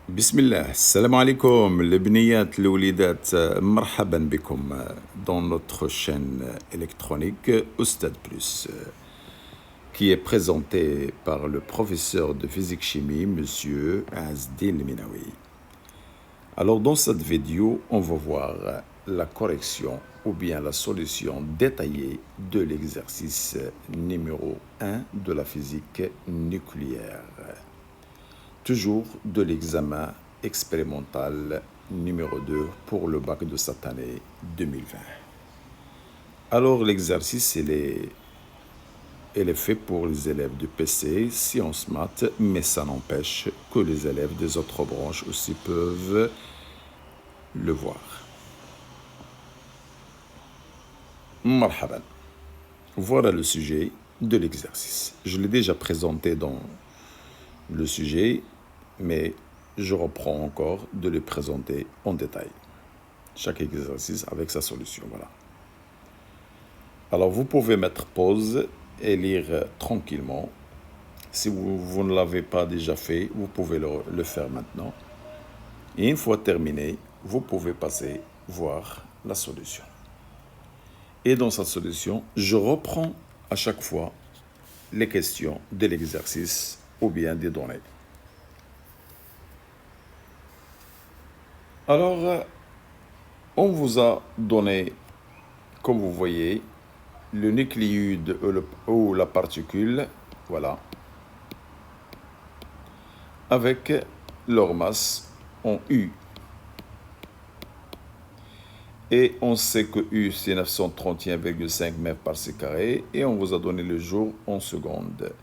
بسم الله السلام عليكم البنيات الوليدات مرحبا بكم dans notre chaîne électronique Oustad Plus qui est présentée par le professeur de physique-chimie monsieur Azdin Minawi. Alors dans cette vidéo, on va voir la correction ou bien la solution détaillée de l'exercice numéro 1 de la physique nucléaire. Toujours de l'examen expérimental numéro 2 pour le bac de cette année 2020. Alors l'exercice, il est fait pour les élèves du PC, sciences maths, mais ça n'empêche que les élèves des autres branches aussi peuvent le voir. Marhaban. Voilà le sujet de l'exercice. Je l'ai déjà présenté dans le sujet, mais je reprends encore de le présenter en détail. Chaque exercice avec sa solution, voilà. Alors vous pouvez mettre pause et lire tranquillement. Si vous ne l'avez pas déjà fait, vous pouvez le faire maintenant. Et une fois terminé, vous pouvez passer voir la solution. Et dans cette solution, je reprends à chaque fois les questions de l'exercice ou bien des données. Alors, on vous a donné, comme vous voyez, le nucléide ou la particule, voilà, avec leur masse en U. Et on sait que U, c'est 931,5 mètres par c carré, et on vous a donné le jour en secondes.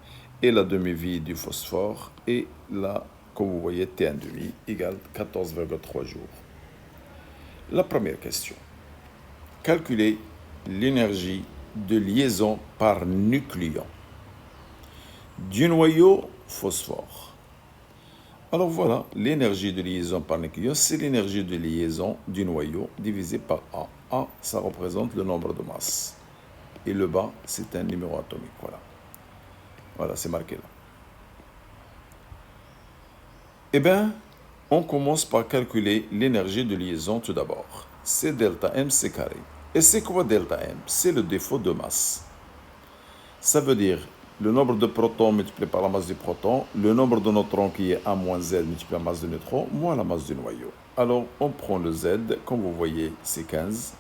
Et la demi-vie du phosphore, et là, comme vous voyez, T1,5 égale 14,3 jours. La première question. Calculez l'énergie de liaison par nucléon du noyau phosphore. Alors voilà, l'énergie de liaison par nucléon, c'est l'énergie de liaison du noyau divisé par A. A, ça représente le nombre de masses. Et le bas, c'est un numéro atomique. Voilà. Voilà, c'est marqué là. Eh bien, on commence par calculer l'énergie de liaison tout d'abord. C'est delta M, c carré. Et c'est quoi delta M? C'est le défaut de masse. Ça veut dire le nombre de protons multiplié par la masse du proton, le nombre de neutrons qui est A moins Z multiplié par la masse de neutrons, moins la masse du noyau. Alors, on prend le Z, comme vous voyez, c'est 15.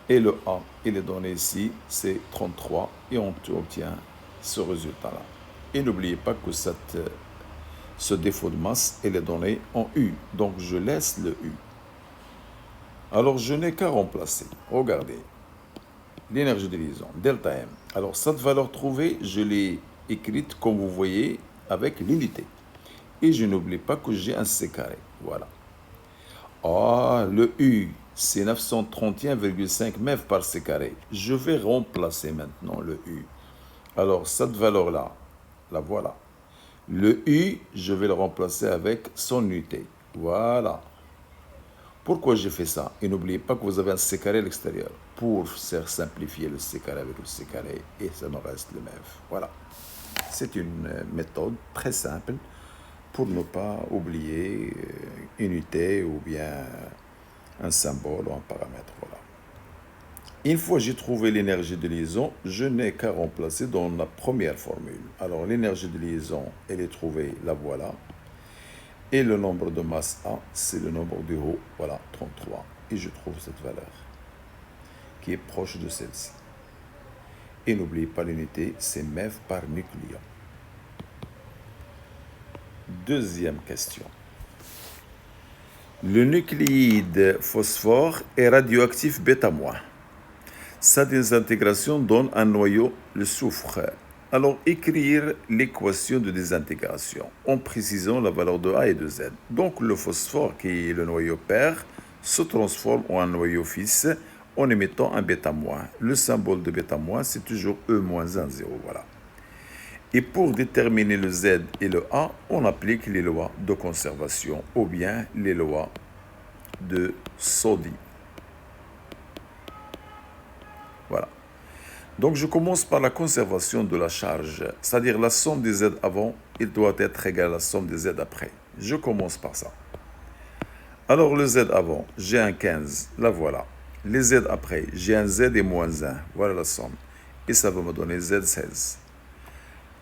Et le A, il est donné ici, c'est 33. Et on obtient ce résultat-là. Et n'oubliez pas que ce défaut de masse, il est donné en U. Donc, je laisse le U. Alors, je n'ai qu'à remplacer. Regardez. L'énergie de liaison, delta M. Alors, cette valeur trouvée, je l'ai écrite, comme vous voyez, avec l'unité. Et je n'oublie pas que j'ai un C carré. Voilà. Ah, le U, c'est 931,5 mètres par C carré. Je vais remplacer maintenant le U. Alors, cette valeur-là, la voilà. Le U, je vais le remplacer avec son unité. Voilà. Pourquoi j'ai fait ça? Et n'oubliez pas que vous avez un C carré à l'extérieur. Pour faire simplifier le C carré avec le C carré, et ça me reste le même. Voilà. C'est une méthode très simple pour ne pas oublier une unité ou bien un symbole ou un paramètre. Voilà. Une fois que j'ai trouvé l'énergie de liaison, je n'ai qu'à remplacer dans la première formule. Alors l'énergie de liaison, elle est trouvée, la voilà. Et le nombre de masse A, c'est le nombre du haut, voilà, 33. Et je trouve cette valeur qui est proche de celle-ci. Et n'oubliez pas l'unité, c'est mètres par nucléon. Deuxième question. Le nucléide phosphore est radioactif β-. Sa désintégration donne un noyau, le soufre. Alors, écrire l'équation de désintégration en précisant la valeur de A et de Z. Donc, le phosphore, qui est le noyau père, se transforme en un noyau fils en émettant un β-. Le symbole de β-, c'est toujours E-1, 0. Voilà. Et pour déterminer le Z et le A, on applique les lois de conservation ou bien les lois de Soddy. Voilà. Donc, je commence par la conservation de la charge, c'est-à-dire la somme des Z avant, il doit être égal à la somme des Z après. Je commence par ça. Alors le z avant, j'ai un 15, la voilà. Les z après, j'ai un z et moins 1, voilà la somme. Et ça va me donner z16.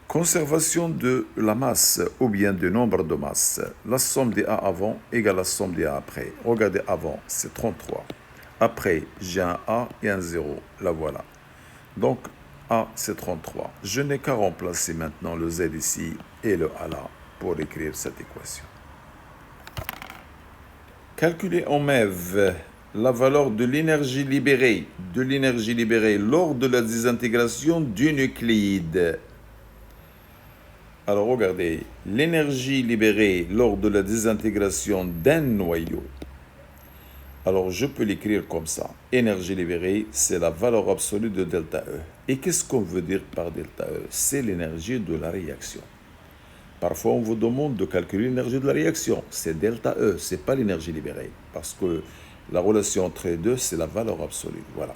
Conservation de la masse ou bien du nombre de masses. La somme des A avant égale la somme des A après. Regardez avant, c'est 33. Après, j'ai un A et un 0, la voilà. Donc, A, c'est 33. Je n'ai qu'à remplacer maintenant le Z ici et le A là pour écrire cette équation. Calculer en MeV la valeur de l'énergie libérée lors de la désintégration du nucléide. Alors regardez, l'énergie libérée lors de la désintégration d'un noyau. Alors je peux l'écrire comme ça. Énergie libérée, c'est la valeur absolue de delta E. Et qu'est-ce qu'on veut dire par delta E? C'est l'énergie de la réaction. Parfois, on vous demande de calculer l'énergie de la réaction. C'est delta E, ce n'est pas l'énergie libérée. Parce que la relation entre les deux, c'est la valeur absolue. Voilà.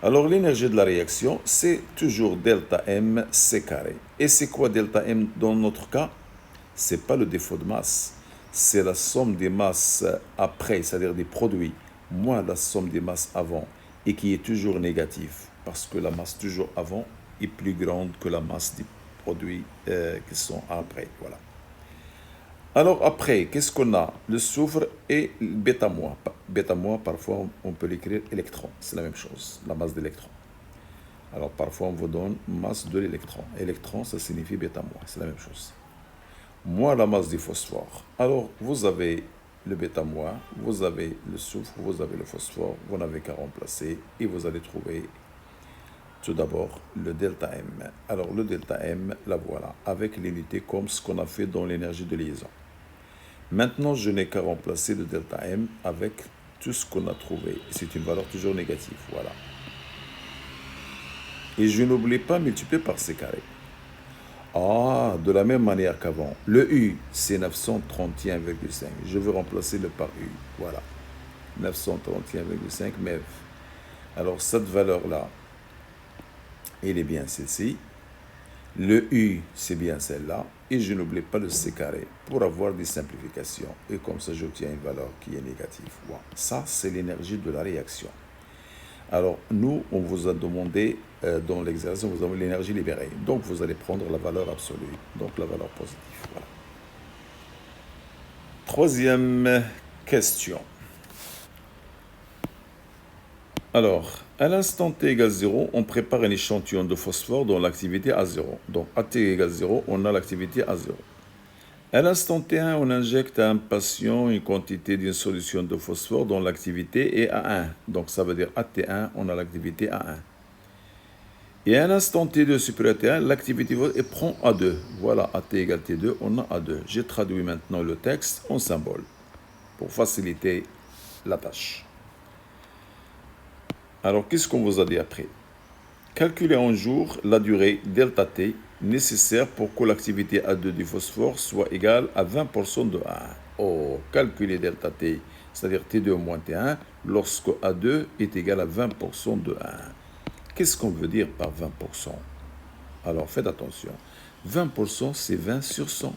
Alors, l'énergie de la réaction, c'est toujours delta M C carré. Et c'est quoi delta M dans notre cas? Ce n'est pas le défaut de masse. C'est la somme des masses après, c'est-à-dire des produits, moins la somme des masses avant, et qui est toujours négative. Parce que la masse toujours avant est plus grande que la masse des produits qui sont après. Voilà. Alors après, qu'est-ce qu'on a? Le soufre et le bêta-moi. Bêta-moi, parfois, on peut l'écrire électron. C'est la même chose, la masse d'électrons. Alors parfois, on vous donne masse de l'électron. Électron, ça signifie bêta-moi. C'est la même chose. Moins la masse du phosphore. Alors, vous avez le bêta-moi, vous avez le soufre, vous avez le phosphore. Vous n'avez qu'à remplacer et vous allez trouver tout d'abord le delta M. Alors, le delta M, la voilà, avec l'unité comme ce qu'on a fait dans l'énergie de liaison. Maintenant, je n'ai qu'à remplacer le delta M avec tout ce qu'on a trouvé. C'est une valeur toujours négative, voilà. Et je n'oublie pas multiplier par C carré. Ah, de la même manière qu'avant. Le U, c'est 931,5. Je veux remplacer le par U, voilà. 931,5 MeV. Alors, cette valeur-là, elle est bien celle-ci. Le U, c'est bien celle-là. Et je n'oublie pas le C carré pour avoir des simplifications. Et comme ça, j'obtiens une valeur qui est négative. Voilà. Ça, c'est l'énergie de la réaction. Alors, nous, on vous a demandé, dans l'exercice, on vous a demandé l'énergie libérée. Donc, vous allez prendre la valeur absolue, donc la valeur positive. Voilà. Troisième question. Alors, à l'instant t égale 0, on prépare un échantillon de phosphore dont l'activité à 0. Donc, à t égale 0, on a l'activité à 0. À l'instant t1, on injecte à un patient une quantité d'une solution de phosphore dont l'activité est à 1. Donc, ça veut dire à t1, on a l'activité à 1. Et à l'instant t2 supérieur à t1, l'activité prend A2. Voilà, à t égale t2, on a A2. J'ai traduit maintenant le texte en symbole pour faciliter la tâche. Alors, qu'est-ce qu'on vous a dit après? Calculez en jours la durée delta t nécessaire pour que l'activité A2 du phosphore soit égale à 20% de A1. Oh, calculez delta t, c'est-à-dire T2 moins T1, lorsque A2 est égal à 20% de A1. Qu'est-ce qu'on veut dire par 20%? Alors, faites attention. 20%, c'est 20 sur 100.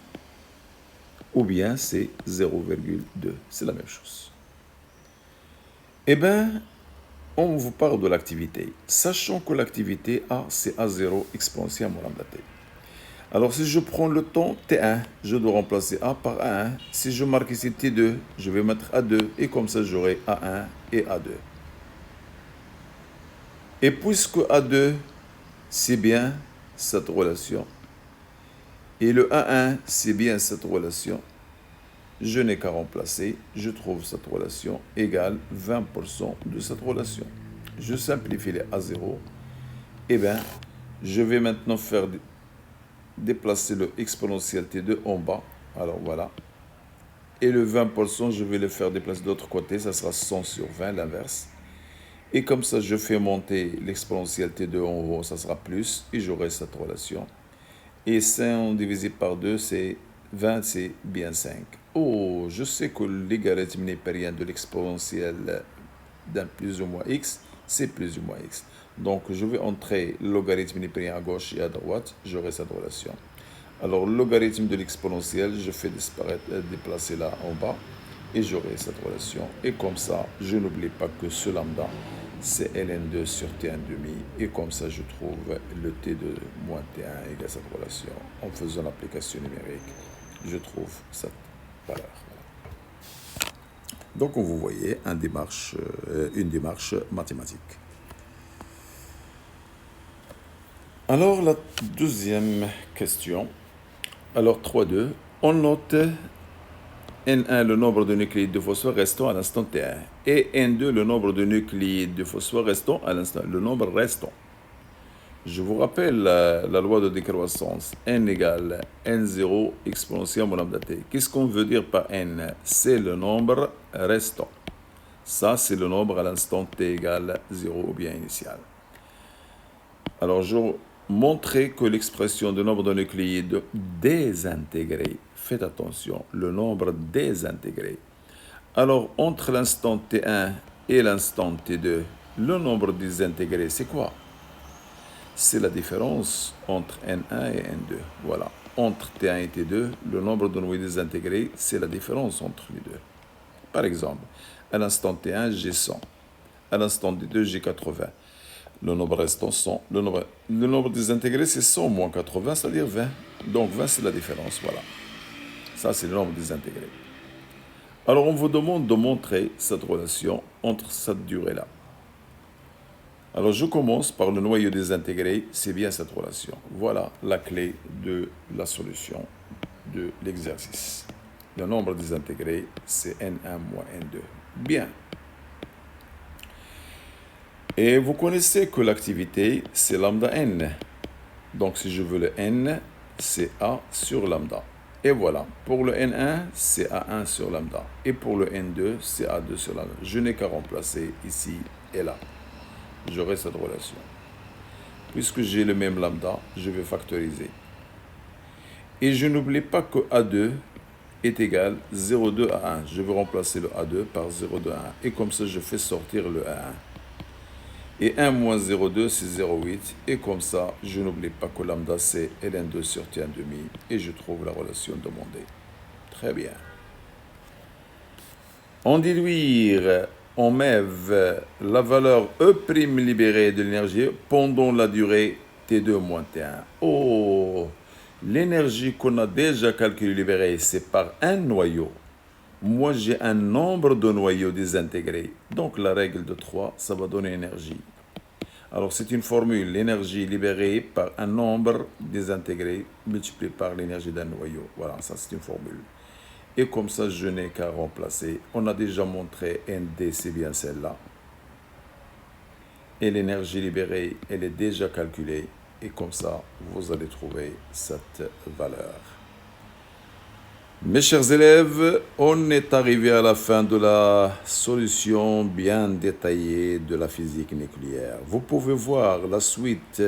Ou bien, c'est 0,2. C'est la même chose. Eh bien, on vous parle de l'activité. Sachant que l'activité A, c'est A0 exponentielle moins lambda T. Alors, si je prends le temps T1, je dois remplacer A par A1. Si je marque ici T2, je vais mettre A2. Et comme ça, j'aurai A1 et A2. Et puisque A2, c'est bien cette relation, et le A1, c'est bien cette relation, je n'ai qu'à remplacer, je trouve cette relation égale 20% de cette relation. Je simplifie les A0. Eh bien, je vais maintenant faire déplacer le exponentiel T2 en bas. Alors voilà. Et le 20%, je vais le faire déplacer de l'autre côté. Ça sera 100 sur 20, l'inverse. Et comme ça, je fais monter l'exponentiel T2 en haut. Ça sera plus. Et j'aurai cette relation. Et 5 divisé par 2, c'est 20, c'est bien 5. Oh, je sais que le logarithme népérien de l'exponentiel d'un plus ou moins x, c'est plus ou moins x. Donc, je vais entrer le logarithme népérien à gauche et à droite. J'aurai cette relation. Alors, le logarithme de l'exponentielle, je fais déplacer là en bas et j'aurai cette relation. Et comme ça, je n'oublie pas que ce lambda, c'est ln2 sur t1 demi. Et comme ça, je trouve le t2 moins t1 égale cette relation. En faisant l'application numérique, je trouve cette valeur. Donc, vous voyez une démarche mathématique. Alors, la deuxième question. Alors, 3,2. On note N1, le nombre de nucléides de phosphore restant à l'instant T1. Et N2, le nombre de nucléides de phosphore restant à l'instant, le nombre restant. Je vous rappelle la loi de décroissance. N égale N0 exponentielle mon lambda T. Qu'est-ce qu'on veut dire par N? C'est le nombre restant. Ça, c'est le nombre à l'instant T égale 0 ou bien initial. Alors, je montrer que l'expression du nombre de nucléides désintégrés, faites attention, le nombre désintégré. Alors, entre l'instant T1 et l'instant T2, le nombre désintégré, c'est quoi? C'est la différence entre N1 et N2. Voilà. Entre T1 et T2, le nombre de noyaux désintégrés, c'est la différence entre les deux. Par exemple, à l'instant T1, j'ai 100. À l'instant T2, j'ai 80. Le nombre restant 100. Le nombre désintégré, c'est 100 moins 80, c'est-à-dire 20. Donc 20, c'est la différence. Voilà. Ça, c'est le nombre désintégré. Alors, on vous demande de montrer cette relation entre cette durée-là. Alors, je commence par le noyau désintégré. C'est bien cette relation. Voilà la clé de la solution de l'exercice. Le nombre désintégré, c'est N1 moins N2. Bien. Et vous connaissez que l'activité, c'est lambda n. Donc, si je veux le n, c'est A sur lambda. Et voilà, pour le n1, c'est A1 sur lambda. Et pour le n2, c'est A2 sur lambda. Je n'ai qu'à remplacer ici et là. J'aurai cette relation. Puisque j'ai le même lambda, je vais factoriser. Et je n'oublie pas que A2 est égal 0,2 à 1. Je vais remplacer le A2 par 0,2 à 1. Et comme ça, je fais sortir le A1. Et 1 moins 0,2, c'est 0,8. Et comme ça, je n'oublie pas que lambda, c'est ln2 sur t1 demi. Et je trouve la relation demandée. Très bien. En déduire, on mêve la valeur E' libérée de l'énergie pendant la durée T2 moins T1. Oh, l'énergie qu'on a déjà calculée libérée, c'est par un noyau. Moi, j'ai un nombre de noyaux désintégrés. Donc, la règle de 3, ça va donner énergie. Alors, c'est une formule, l'énergie libérée par un nombre désintégré multiplié par l'énergie d'un noyau. Voilà, ça, c'est une formule. Et comme ça, je n'ai qu'à remplacer. On a déjà montré ND, c'est bien celle-là. Et l'énergie libérée, elle est déjà calculée. Et comme ça, vous allez trouver cette valeur. Mes chers élèves, on est arrivé à la fin de la solution bien détaillée de la physique nucléaire. Vous pouvez voir la suite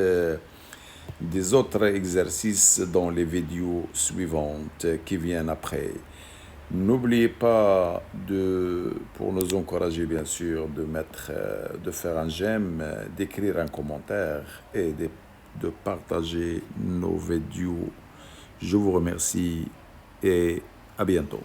des autres exercices dans les vidéos suivantes qui viennent après. N'oubliez pas pour nous encourager bien sûr, de faire un j'aime, d'écrire un commentaire et de partager nos vidéos. Je vous remercie et à bientôt.